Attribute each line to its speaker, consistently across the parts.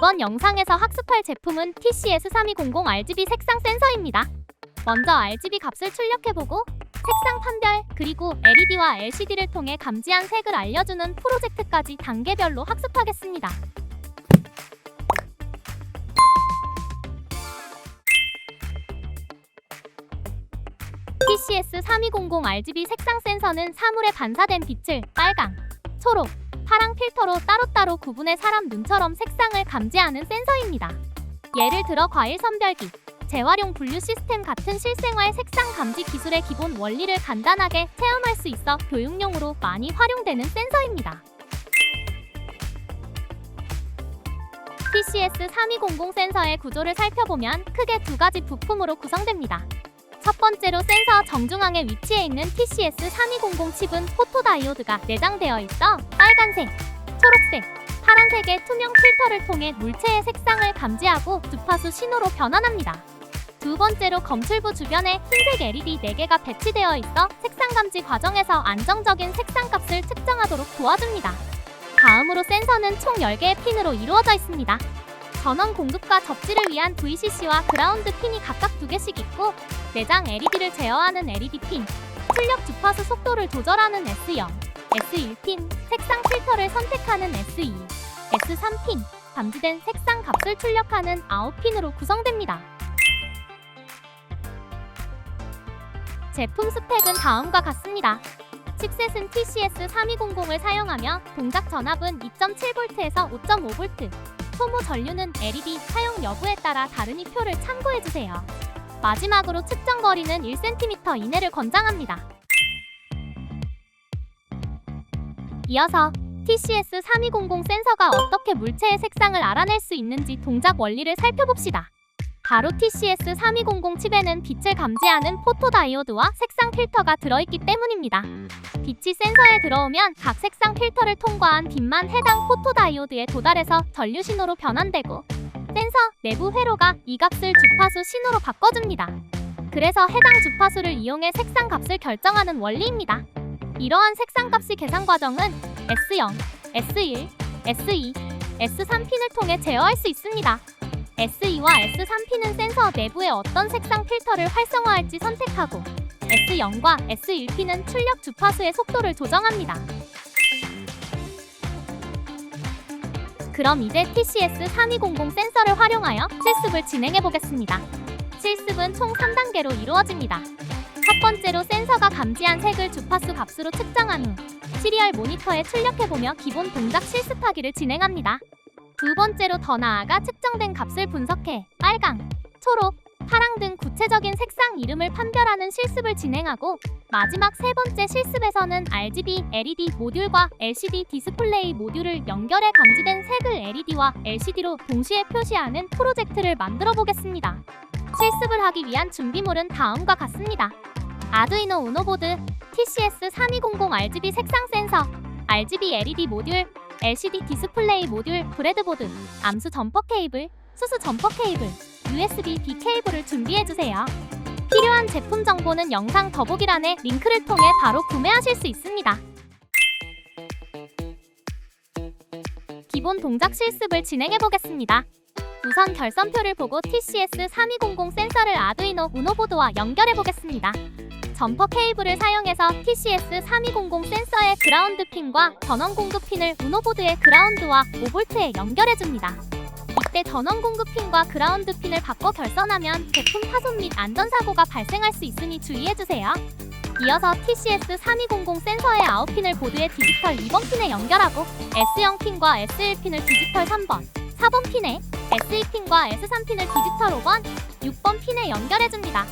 Speaker 1: 이번 영상에서 학습할 제품은 TCS3200 RGB 색상 센서입니다. 먼저 RGB 값을 출력해보고 색상 판별, 그리고 LED와 LCD를 통해 감지한 색을 알려주는 프로젝트까지 단계별로 학습하겠습니다. TCS3200 RGB 색상 센서는 사물에 반사된 빛을 빨강, 초록, 파랑 필터로 따로따로 구분해 사람 눈처럼 색상을 감지하는 센서입니다. 예를 들어 과일 선별기, 재활용 분류 시스템 같은 실생활 색상 감지 기술의 기본 원리를 간단하게 체험할 수 있어 교육용으로 많이 활용되는 센서입니다. TCS3200 센서의 구조를 살펴보면 크게 두 가지 부품으로 구성됩니다. 첫 번째로 센서 정중앙에 위치해 있는 TCS3200 칩은 포토다이오드가 내장되어 있어 빨간색, 초록색, 파란색의 투명 필터를 통해 물체의 색상을 감지하고 주파수 신호로 변환합니다. 두 번째로 검출부 주변에 흰색 LED 4개가 배치되어 있어 색상 감지 과정에서 안정적인 색상 값을 측정하도록 도와줍니다. 다음으로 센서는 총 10개의 핀으로 이루어져 있습니다. 전원 공급과 접지를 위한 VCC와 그라운드 핀이 각각 2개씩 있고 내장 LED를 제어하는 LED 핀, 출력 주파수 속도를 조절하는 S0, S1핀, 색상 필터를 선택하는 S2, S3핀, 감지된 색상 값을 출력하는 9핀으로 구성됩니다. 제품 스펙은 다음과 같습니다. 칩셋은 TCS3200을 사용하며 동작 전압은 2.7V에서 5.5V, 소모 전류는 LED 사용 여부에 따라 다르니 표를 참고해주세요. 마지막으로 측정 거리는 1cm 이내를 권장합니다. 이어서 TCS3200 센서가 어떻게 물체의 색상을 알아낼 수 있는지 동작 원리를 살펴봅시다. 바로 TCS3200 칩에는 빛을 감지하는 포토다이오드와 색상 필터가 들어있기 때문입니다. 빛이 센서에 들어오면 각 색상 필터를 통과한 빛만 해당 포토다이오드에 도달해서 전류 신호로 변환되고 센서 내부 회로가 이 값을 주파수 신호로 바꿔줍니다. 그래서 해당 주파수를 이용해 색상 값을 결정하는 원리입니다. 이러한 색상 값의 계산 과정은 S0, S1, S2, S3핀을 통해 제어할 수 있습니다. S2와 S3핀은 센서 내부에 어떤 색상 필터를 활성화할지 선택하고 S0과 S1핀은 출력 주파수의 속도를 조정합니다. 그럼 이제 TCS3200 센서를 활용하여 실습을 진행해보겠습니다. 실습은 총 3단계로 이루어집니다. 첫 번째로 센서가 감지한 색을 주파수 값으로 측정한 후 시리얼 모니터에 출력해보며 기본 동작 실습하기를 진행합니다. 두 번째로 더 나아가 측정된 값을 분석해 빨강, 초록, 파랑 등 구체적인 색상 이름을 판별하는 실습을 진행하고 마지막 세 번째 실습에서는 RGB LED 모듈과 LCD 디스플레이 모듈을 연결해 감지된 색을 LED와 LCD로 동시에 표시하는 프로젝트를 만들어 보겠습니다. 실습을 하기 위한 준비물은 다음과 같습니다. 아두이노 우노 보드, TCS3200 RGB 색상 센서, RGB LED 모듈, LCD 디스플레이 모듈, 브레드보드, 암수 점퍼 케이블, 수수 점퍼 케이블, USB-B 케이블을 준비해주세요. 필요한 제품 정보는 영상 더보기란의 링크를 통해 바로 구매하실 수 있습니다. 기본 동작 실습을 진행해보겠습니다. 우선 결선표를 보고 TCS3200 센서를 아두이노 우노 보드와 연결해보겠습니다. 점퍼 케이블을 사용해서 TCS3200 센서의 그라운드 핀과 전원 공급 핀을 우노 보드의 그라운드와 5V에 연결해줍니다. 이때 전원 공급 핀과 그라운드 핀을 바꿔 결선하면 제품 파손 및 안전사고가 발생할 수 있으니 주의해주세요. 이어서 TCS3200 센서의 9핀을 보드의 디지털 2번 핀에 연결하고 S0 핀과 S1 핀을 디지털 3번, 4번 핀에 S2 핀과 S3 핀을 디지털 5번, 6번 핀에 연결해줍니다.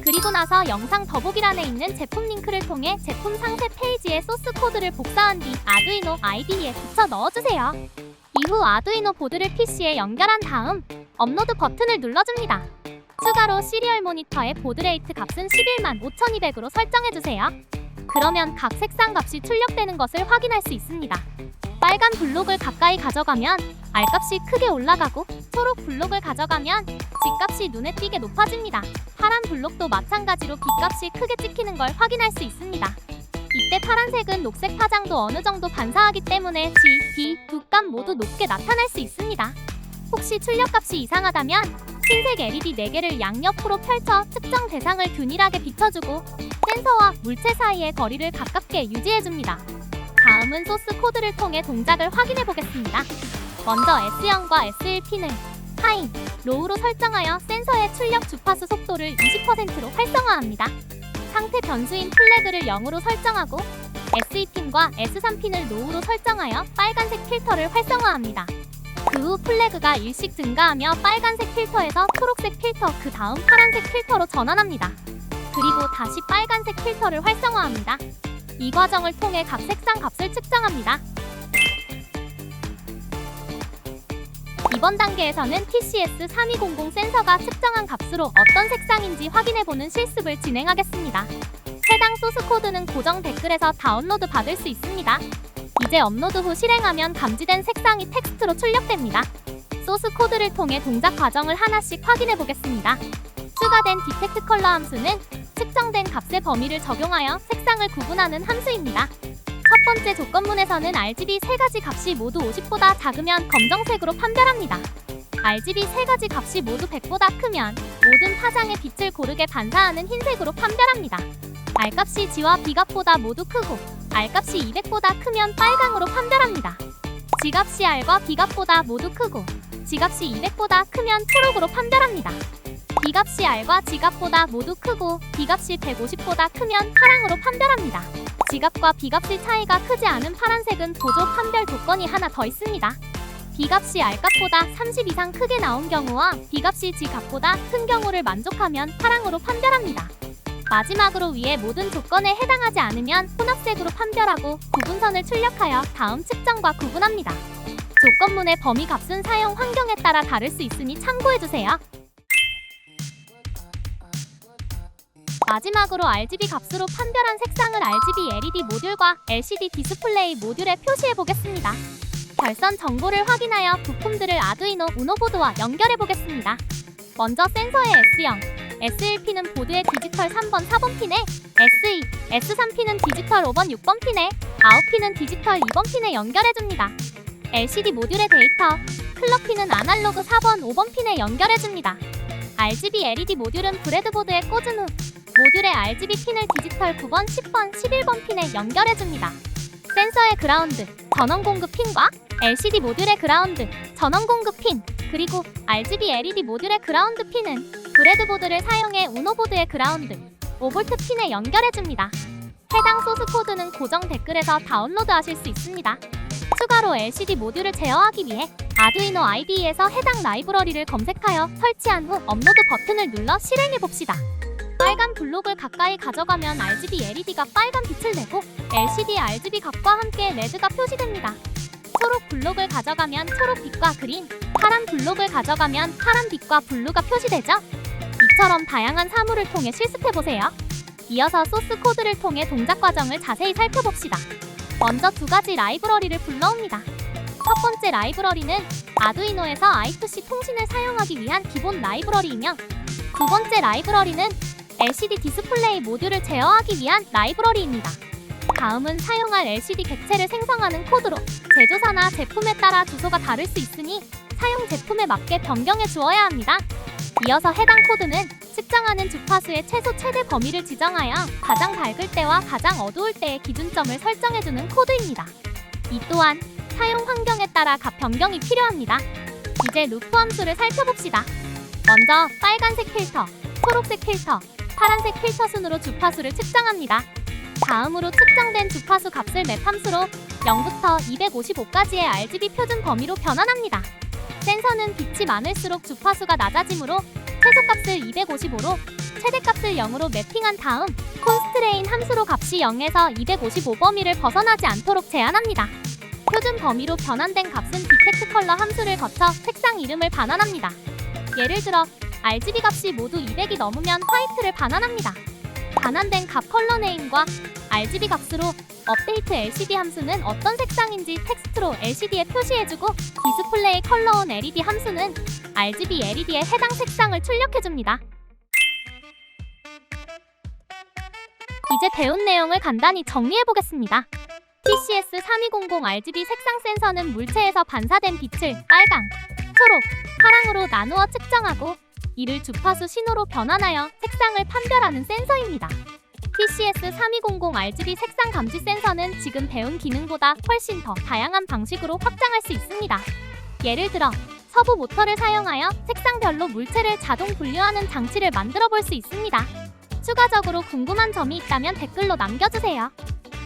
Speaker 1: 그리고 나서 영상 더보기란에 있는 제품 링크를 통해 제품 상세 페이지에 소스 코드를 복사한 뒤 아두이노 IDE에 붙여 넣어주세요. 이후 아두이노 보드를 PC에 연결한 다음 업로드 버튼을 눌러줍니다. 추가로 시리얼 모니터의 보드 레이트 값은 115,200으로 설정해주세요. 그러면 각 색상 값이 출력되는 것을 확인할 수 있습니다. 빨간 블록을 가까이 가져가면 R값이 크게 올라가고 초록 블록을 가져가면 G값이 눈에 띄게 높아집니다. 파란 블록도 마찬가지로 B값이 크게 찍히는 걸 확인할 수 있습니다. 이때 파란색은 녹색 파장도 어느 정도 반사하기 때문에 G, B 두 값 모두 높게 나타날 수 있습니다. 혹시 출력값이 이상하다면 흰색 LED 4개를 양옆으로 펼쳐 측정 대상을 균일하게 비춰주고 센서와 물체 사이의 거리를 가깝게 유지해줍니다. 다음은 소스 코드를 통해 동작을 확인해 보겠습니다. 먼저 S0과 S1핀을 하이, 로우로 설정하여 센서의 출력 주파수 속도를 20%로 활성화합니다. 상태 변수인 플래그를 0으로 설정하고 S2핀과 S3핀을 로우로 설정하여 빨간색 필터를 활성화합니다. 그 후 플래그가 일씩 증가하며 빨간색 필터에서 초록색 필터, 그 다음 파란색 필터로 전환합니다. 그리고 다시 빨간색 필터를 활성화합니다. 이 과정을 통해 각 색상 값을 측정합니다. 이번 단계에서는 TCS3200 센서가 측정한 값으로 어떤 색상인지 확인해보는 실습을 진행하겠습니다. 해당 소스 코드는 고정 댓글에서 다운로드 받을 수 있습니다. 이제 업로드 후 실행하면 감지된 색상이 텍스트로 출력됩니다. 소스 코드를 통해 동작 과정을 하나씩 확인해 보겠습니다. 추가된 디텍트 컬러 함수는 측정된 값의 범위를 적용하여 색상을 구분하는 함수입니다. 첫 번째 조건문에서는 RGB 3가지 값이 모두 50보다 작으면 검정색으로 판별합니다. RGB 3가지 값이 모두 100보다 크면 모든 파장의 빛을 고르게 반사하는 흰색으로 판별합니다. R값이 G와 B값보다 모두 크고 R값이 200보다 크면 빨강으로 판별합니다. G값이 R과 B값보다 모두 크고 G값이 200보다 크면 초록으로 판별합니다. B값이 R과 G값보다 모두 크고 B값이 150보다 크면 파랑으로 판별합니다. G값과 B값의 차이가 크지 않은 파란색은 보조 판별 조건이 하나 더 있습니다. B값이 R값보다 30 이상 크게 나온 경우와 B값이 G값보다 큰 경우를 만족하면 파랑으로 판별합니다. 마지막으로 위의 모든 조건에 해당하지 않으면 혼합색으로 판별하고 구분선을 출력하여 다음 측정과 구분합니다. 조건문의 범위 값은 사용 환경에 따라 다를 수 있으니 참고해주세요. 마지막으로 RGB 값으로 판별한 색상을 RGB LED 모듈과 LCD 디스플레이 모듈에 표시해 보겠습니다. 결선 정보를 확인하여 부품들을 아두이노 우노 보드와 연결해 보겠습니다. 먼저 센서의 S0, S1핀은 보드의 디지털 3번, 4번 핀에, S2, S3핀은 디지털 5번, 6번 핀에, 아웃핀은 디지털 2번 핀에 연결해줍니다. LCD 모듈의 데이터, 클럭핀은 아날로그 4번, 5번 핀에 연결해줍니다. RGB LED 모듈은 브레드보드에 꽂은 후 모듈의 RGB 핀을 디지털 9번, 10번, 11번 핀에 연결해줍니다. 센서의 그라운드, 전원 공급 핀과 LCD 모듈의 그라운드, 전원 공급 핀, 그리고 RGB LED 모듈의 그라운드 핀은 브레드보드를 사용해 우노보드의 그라운드, 5V 핀에 연결해줍니다. 해당 소스 코드는 고정 댓글에서 다운로드하실 수 있습니다. 추가로 LCD 모듈을 제어하기 위해 아두이노 IDE에서 해당 라이브러리를 검색하여 설치한 후 업로드 버튼을 눌러 실행해봅시다. 빨간 블록을 가까이 가져가면 RGB LED가 빨간 빛을 내고 LCD RGB 값과 함께 레드가 표시됩니다. 초록 블록을 가져가면 초록 빛과 그린, 파란 블록을 가져가면 파란 빛과 블루가 표시되죠? 이처럼 다양한 사물을 통해 실습해보세요. 이어서 소스 코드를 통해 동작 과정을 자세히 살펴봅시다. 먼저 두 가지 라이브러리를 불러옵니다. 첫 번째 라이브러리는 아두이노에서 I2C 통신을 사용하기 위한 기본 라이브러리이며 두 번째 라이브러리는 LCD 디스플레이 모듈을 제어하기 위한 라이브러리입니다. 다음은 사용할 LCD 객체를 생성하는 코드로 제조사나 제품에 따라 주소가 다를 수 있으니 사용 제품에 맞게 변경해 주어야 합니다. 이어서 해당 코드는 측정하는 주파수의 최소 최대 범위를 지정하여 가장 밝을 때와 가장 어두울 때의 기준점을 설정해주는 코드입니다. 이 또한 사용 환경에 따라 값 변경이 필요합니다. 이제 루프 함수를 살펴봅시다. 먼저 빨간색 필터, 초록색 필터, 파란색 필터 순으로 주파수를 측정합니다. 다음으로 측정된 주파수 값을 맵 함수로 0부터 255까지의 RGB 표준 범위로 변환합니다. 센서는 빛이 많을수록 주파수가 낮아지므로 최소값을 255로 최대값을 0으로 매핑한 다음 콘스트레인 함수로 값이 0에서 255 범위를 벗어나지 않도록 제한합니다. 표준 범위로 변환된 값은 디텍트 컬러 함수를 거쳐 색상 이름을 반환합니다. 예를 들어 RGB 값이 모두 200이 넘으면 화이트를 반환합니다. 반환된 값 컬러 네임과 RGB 값으로 업데이트 LCD 함수는 어떤 색상인지 텍스트로 LCD에 표시해주고 디스플레이 컬러 온 LED 함수는 RGB LED의 해당 색상을 출력해줍니다. 이제 배운 내용을 간단히 정리해보겠습니다. TCS3200 RGB 색상 센서는 물체에서 반사된 빛을 빨강, 초록, 색상으로 나누어 측정하고 이를 주파수 신호로 변환하여 색상을 판별하는 센서입니다. TCS3200 RGB 색상 감지 센서는 지금 배운 기능보다 훨씬 더 다양한 방식으로 확장할 수 있습니다. 예를 들어 서부 모터를 사용하여 색상별로 물체를 자동 분류하는 장치를 만들어 볼 수 있습니다. 추가적으로 궁금한 점이 있다면 댓글로 남겨주세요.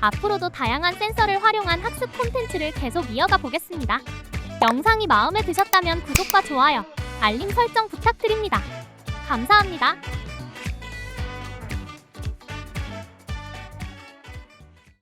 Speaker 1: 앞으로도 다양한 센서를 활용한 학습 콘텐츠를 계속 이어가 보겠습니다. 영상이 마음에 드셨다면 구독과 좋아요, 알림 설정 부탁드립니다. 감사합니다.